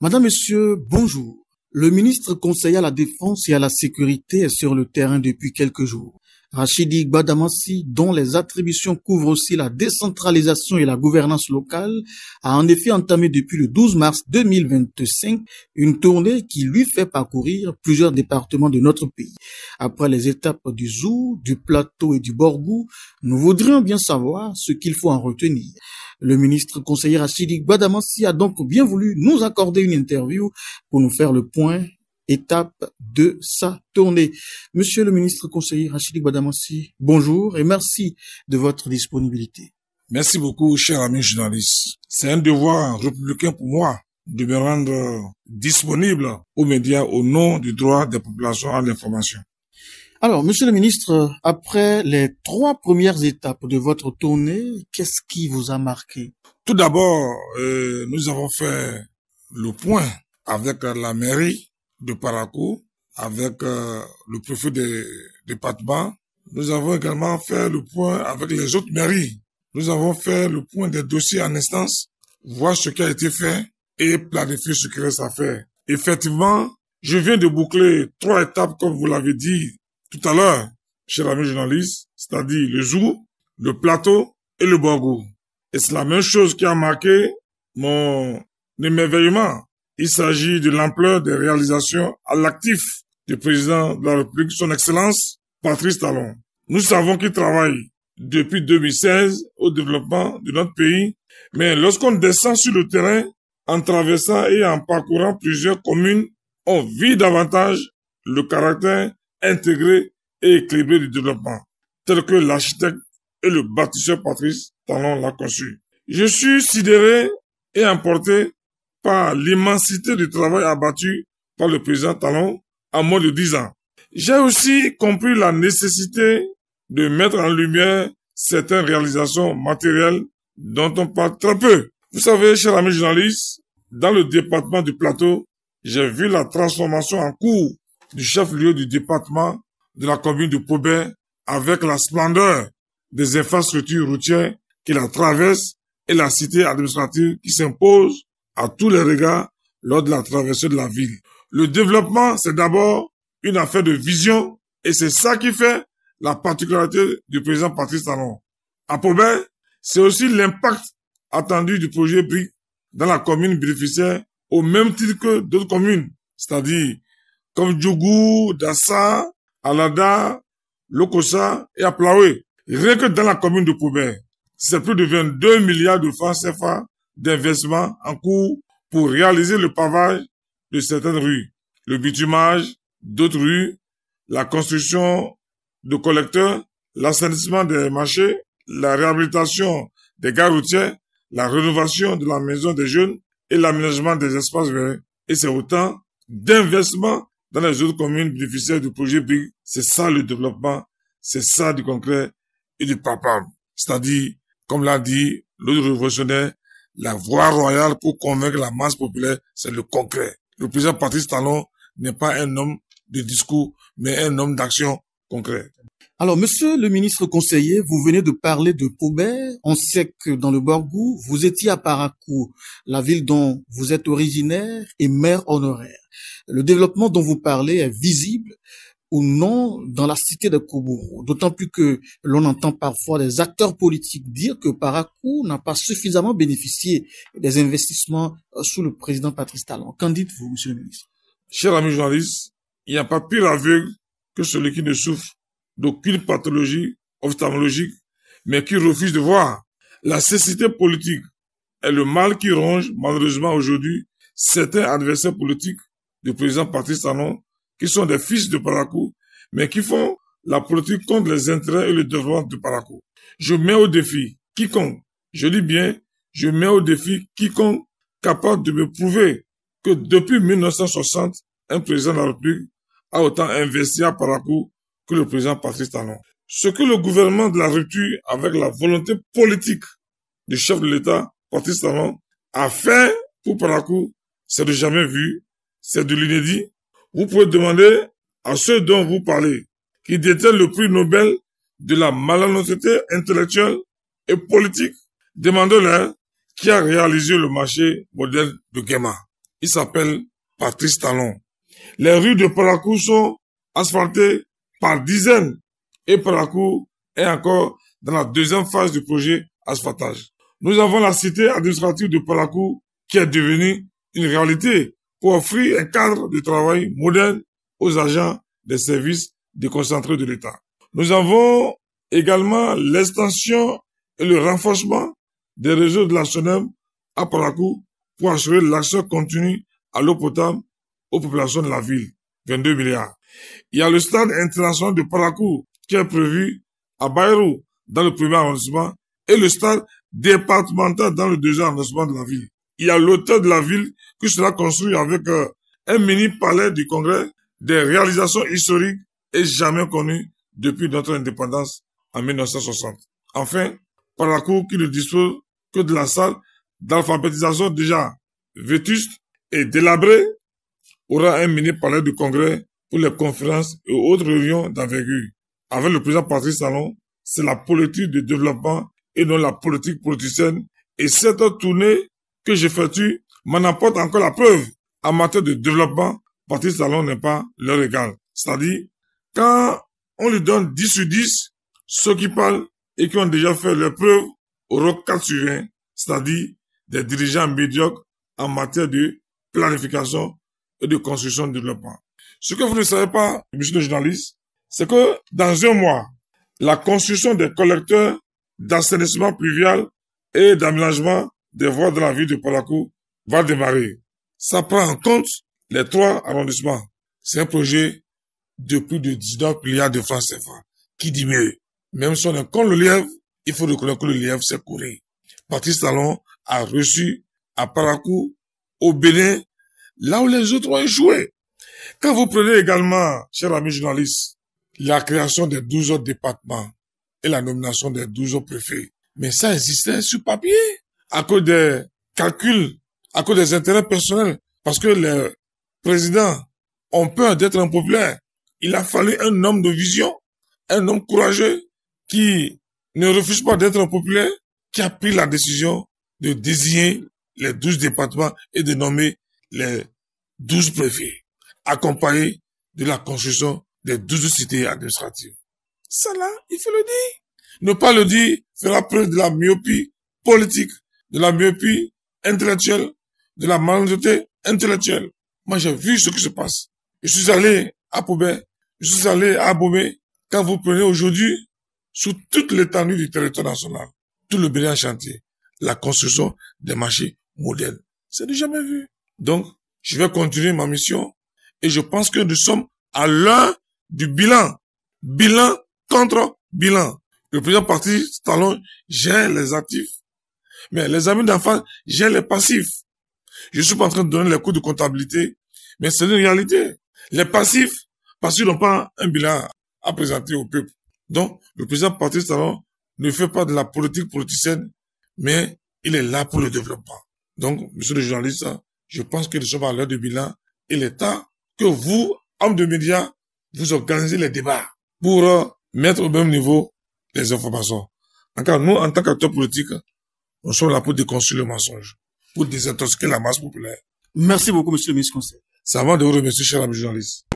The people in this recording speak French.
Madame, Monsieur, bonjour. Le ministre conseiller à la Défense et à la Sécurité est sur le terrain depuis quelques jours. Rachidi Gbadamassi, dont les attributions couvrent aussi la décentralisation et la gouvernance locale, a en effet entamé depuis le 12 mars 2025 une tournée qui lui fait parcourir plusieurs départements de notre pays. Après les étapes du Zou, du Plateau et du Borgou, nous voudrions bien savoir ce qu'il faut en retenir. Le ministre conseiller Rachidi Gbadamassi a donc bien voulu nous accorder une interview pour nous faire le point étape de sa tournée. Monsieur le ministre conseiller Rachidi Gbadamassi, bonjour et merci de votre disponibilité. Merci beaucoup, cher ami journaliste. C'est un devoir républicain pour moi de me rendre disponible aux médias au nom du droit des populations à l'information. Alors, monsieur le ministre, après les 3 premières étapes de votre tournée, qu'est-ce qui vous a marqué? Tout d'abord, nous avons fait le point avec la mairie de Parakou, avec le préfet des départements. Nous avons également fait le point avec les autres mairies. Nous avons fait le point des dossiers en instance, voir ce qui a été fait et planifier ce qui reste à faire. Effectivement, je viens de boucler 3 étapes, comme vous l'avez dit tout à l'heure, cher ami journaliste, c'est-à-dire le Zou, le Plateau et le Borgou. Et c'est la même chose qui a marqué mon émerveillement. Il s'agit de l'ampleur des réalisations à l'actif du président de la République, son Excellence, Patrice Talon. Nous savons qu'il travaille depuis 2016 au développement de notre pays, mais lorsqu'on descend sur le terrain, en traversant et en parcourant plusieurs communes, on vit davantage le caractère intégré et équilibré du développement, tel que l'architecte et le bâtisseur Patrice Talon l'a conçu. Je suis sidéré et emporté par l'immensité du travail abattu par le président Talon en moins de 10 ans. J'ai aussi compris la nécessité de mettre en lumière certaines réalisations matérielles dont on parle très peu. Vous savez, chers amis journalistes, dans le département du Plateau, j'ai vu la transformation en cours du chef-lieu du département de la commune de Pobert avec la splendeur des infrastructures routières qui la traversent et la cité administrative qui s'impose à tous les regards lors de la traversée de la ville. Le développement, c'est d'abord une affaire de vision et c'est ça qui fait la particularité du président Patrice Talon. À Pobert, c'est aussi l'impact attendu du projet BRIC dans la commune bénéficiaire au même titre que d'autres communes, c'est-à-dire comme Djougou, Dassa, Alada, Lokossa et Aplaoué. Rien que dans la commune de Pobert, c'est plus de 22 milliards de francs CFA d'investissement en cours pour réaliser le pavage de certaines rues, le bitumage d'autres rues, la construction de collecteurs, l'assainissement des marchés, la réhabilitation des gares routières, la rénovation de la maison des jeunes et l'aménagement des espaces verts. Et c'est autant d'investissements dans les autres communes bénéficiaires du projet BRIC. C'est ça le développement, c'est ça du concret et du palpable. C'est-à-dire, comme l'a dit l'autre révolutionnaire, la voie royale pour convaincre la masse populaire, c'est le concret. Le président Patrice Talon n'est pas un homme de discours, mais un homme d'action concret. Alors, monsieur le ministre conseiller, vous venez de parler de Pobert. On sait que dans le Borgou, vous étiez à Parakou, la ville dont vous êtes originaire et maire honoraire. Le développement dont vous parlez est visible ou non dans la cité de Koubourou, d'autant plus que l'on entend parfois des acteurs politiques dire que Parakou n'a pas suffisamment bénéficié des investissements sous le président Patrice Talon. Qu'en dites-vous, monsieur le ministre? Cher ami journaliste, il n'y a pas pire aveugle que celui qui ne souffre d'aucune pathologie ophtalmologique, mais qui refuse de voir. La cécité politique est le mal qui ronge malheureusement aujourd'hui certains adversaires politiques du président Patrice Talon, qui sont des fils de Parakou, mais qui font la politique contre les intérêts et le développement de Parakou. Je mets au défi quiconque, je dis bien, je mets au défi quiconque capable de me prouver que depuis 1960, un président de la République a autant investi à Parakou que le président Patrice Talon. Ce que le gouvernement de la rupture, avec la volonté politique du chef de l'État, Patrice Talon, a fait pour Parakou, c'est de jamais vu, c'est de l'inédit. Vous pouvez demander à ceux dont vous parlez, qui détiennent le prix Nobel de la malhonnêteté intellectuelle et politique, demandez-leur qui a réalisé le marché modèle de Guéma. il s'appelle Patrice Talon. Les rues de Parakou sont asphaltées par dizaines et Parakou est encore dans la deuxième phase du projet asphaltage. Nous avons la cité administrative de Parakou qui est devenue une réalité pour offrir un cadre de travail moderne aux agents des services déconcentrés de l'État. Nous avons également l'extension et le renforcement des réseaux de la SONEM à Parakou pour assurer l'accès continu à l'eau potable aux populations de la ville, 22 milliards. Il y a le stade international de Parakou qui est prévu à Bayrou dans le premier arrondissement et le stade départemental dans le deuxième arrondissement de la ville. Il y a l'hôtel de la ville qui sera construit avec un mini palais du Congrès, des réalisations historiques et jamais connues depuis notre indépendance en 1960. Enfin, Parakou qui ne dispose que de la salle d'alphabétisation déjà vétuste et délabrée aura un mini palais du Congrès pour les conférences et autres réunions d'envergure. Avec le président Patrice Talon, c'est la politique de développement et non la politique politicienne. Et cette tournée que j'effectue m'en apporte encore la preuve. En matière de développement, Patrice Talon n'est pas leur égal. C'est-à-dire, quand on lui donne 10 sur 10, ceux qui parlent et qui ont déjà fait leurs preuves auront 4 sur 20, c'est-à-dire des dirigeants médiocres en matière de planification et de construction de développement. Ce que vous ne savez pas, monsieur le journaliste, c'est que dans un mois, la construction des collecteurs d'assainissement pluvial et d'aménagement des voies de la ville de Parakou va démarrer. Ça prend en compte les 3 arrondissements. C'est un projet de plus de 19 milliards de francs CFA. Qui dit mieux? Même si on est contre le lièvre, il faut reconnaître que le lièvre s'est couru. Patrice Talon a reçu à Parakou, au Bénin, là où les autres ont échoué. Quand vous prenez également, chers amis journalistes, la création des 12 autres départements et la nomination des 12 autres préfets, mais ça existait sur papier, à cause des calculs, à cause des intérêts personnels, parce que les présidents ont peur d'être impopulaires. Il a fallu un homme de vision, un homme courageux, qui ne refuse pas d'être impopulaire, qui a pris la décision de désigner les 12 départements et de nommer les 12 préfets, accompagnés de la construction des 12 cités administratives. Ça là, il faut le dire. Ne pas le dire fera preuve de la myopie politique, de la myopie intellectuelle, de la malhonnêteté intellectuelle. Moi, j'ai vu ce qui se passe. Je suis allé à Poubet, je suis allé à Abomey. Quand vous prenez aujourd'hui, sous toute l'étendue du territoire national, tout le Bénin en chantier, la construction des marchés modernes. C'est du jamais vu. Donc, je vais continuer ma mission et je pense que nous sommes à l'heure du bilan. Bilan contre bilan. Le président Patrice Talon gère les actifs, mais les amis d'enfants gèrent les passifs. Je suis pas en train de donner les cours de comptabilité, mais c'est une réalité. Les passifs, parce qu'ils n'ont pas un bilan à présenter au peuple. Donc, le président Patrice Talon ne fait pas de la politique politicienne, mais il est là pour le développement. Donc, monsieur le journaliste, je pense que nous sommes à l'heure du bilan. Il est temps que vous, hommes de médias, vous organisez les débats pour mettre au même niveau les informations. Encore nous, en tant qu'acteurs politiques, nous sommes là pour déconstruire le mensonge, pour désintoxiquer la masse populaire. Merci beaucoup, monsieur le ministre conseil. C'est avant de vous remercier, cher ami journaliste.